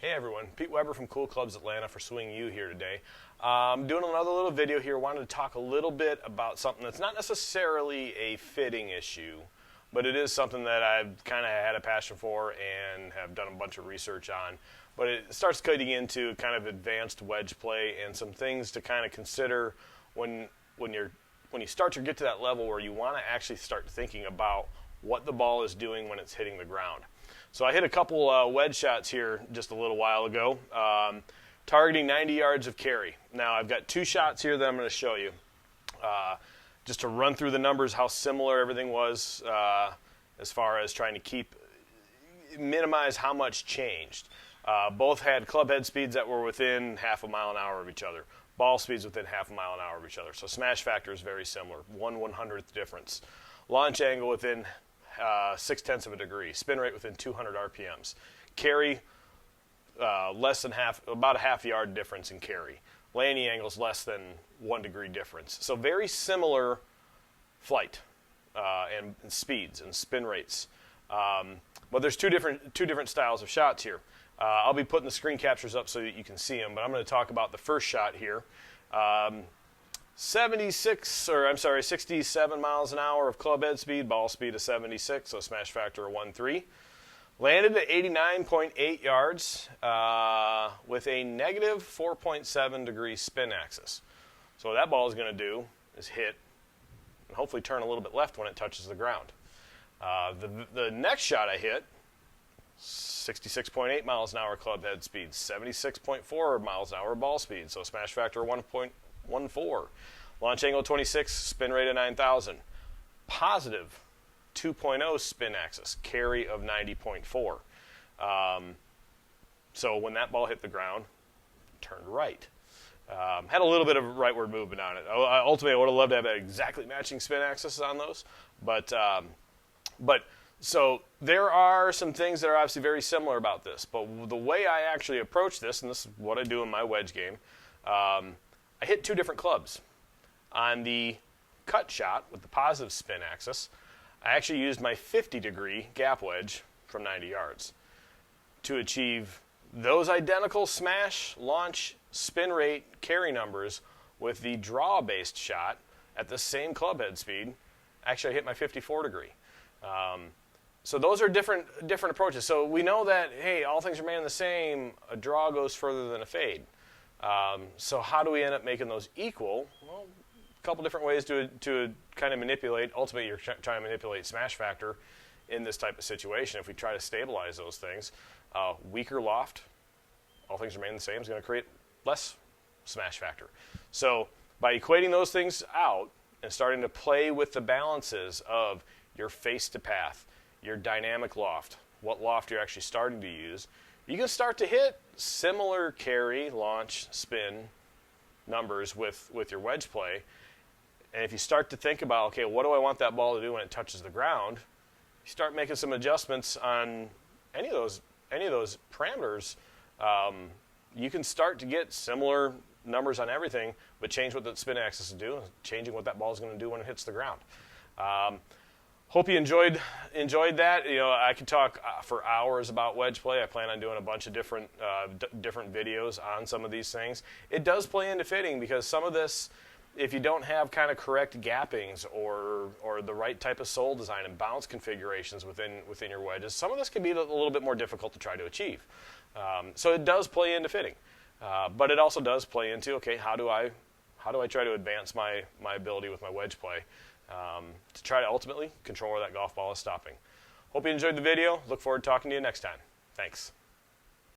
Hey everyone, Pete Weber from Cool Clubs Atlanta for Swing U here today. Doing another little video here. Wanted to talk a little bit about something that's not necessarily a fitting issue, but it is something that I've kind of had a passion for and have done a bunch of research on. But it starts cutting into kind of advanced wedge play and some things to kind of consider when you start to get to that level where you want to actually start thinking about what the ball is doing when it's hitting the ground. So I hit a couple wedge shots here just a little while ago, targeting 90 yards of carry. Now I've got two shots here that I'm going to show you, just to run through the numbers, how similar everything was as far as trying to minimize how much changed. Both had club head speeds that were within half a mile an hour of each other. Ball speeds within half a mile an hour of each other. So smash factor is very similar, 1/100th difference. Launch angle within 0.6 of a degree. Spin rate within 200 RPMs. Carry, less than about a half yard difference in carry. Landing angles less than 1 degree difference. So very similar flight and speeds and spin rates. But there's two different styles of shots here. I'll be putting the screen captures up so that you can see them, but I'm going to talk about the first shot here. 67 miles an hour of club head speed, ball speed of 76, so smash factor of 1.3. Landed at 89.8 yards with a negative 4.7 degree spin axis. So what that ball is going to do is hit and hopefully turn a little bit left when it touches the ground. The next shot I hit, 66.8 miles an hour club head speed, 76.4 miles an hour ball speed, so smash factor 1.14. Launch angle 26, spin rate of 9,000. Positive 2.0 spin axis, carry of 90.4. So when that ball hit the ground, it turned right. Had a little bit of rightward movement on it. Ultimately, I would have loved to have exactly matching spin axis on those, but so there are some things that are obviously very similar about this. But the way I actually approach this, and this is what I do in my wedge game, I hit two different clubs. On the cut shot with the positive spin axis, I actually used my 50-degree gap wedge from 90 yards to achieve those identical smash, launch, spin rate, carry numbers with the draw-based shot at the same club head speed. Actually, I hit my 54-degree. So those are different approaches. So we know that, hey, all things remain the same. A draw goes further than a fade. So how do we end up making those equal? Well, a couple different ways to kind of manipulate. Ultimately, you're trying to manipulate smash factor in this type of situation. If we try to stabilize those things, weaker loft, all things remain the same, is going to create less smash factor. So by equating those things out and starting to play with the balances of your face to path, your dynamic loft, what loft you're actually starting to use, you can start to hit similar carry, launch, spin numbers with your wedge play. And if you start to think about, okay, what do I want that ball to do when it touches the ground, you start making some adjustments on any of those parameters, you can start to get similar numbers on everything, but change what the spin axis is doing, changing what that ball is going to do when it hits the ground. Hope you enjoyed that. You know, I could talk for hours about wedge play. I plan on doing a bunch of different videos on some of these things. It does play into fitting because some of this, if you don't have kind of correct gappings or the right type of sole design and bounce configurations within your wedges, some of this can be a little bit more difficult to try to achieve. So it does play into fitting, but it also does play into, okay, how do I try to advance my ability with my wedge play? To try to ultimately control where that golf ball is stopping. Hope you enjoyed the video. Look forward to talking to you next time. Thanks.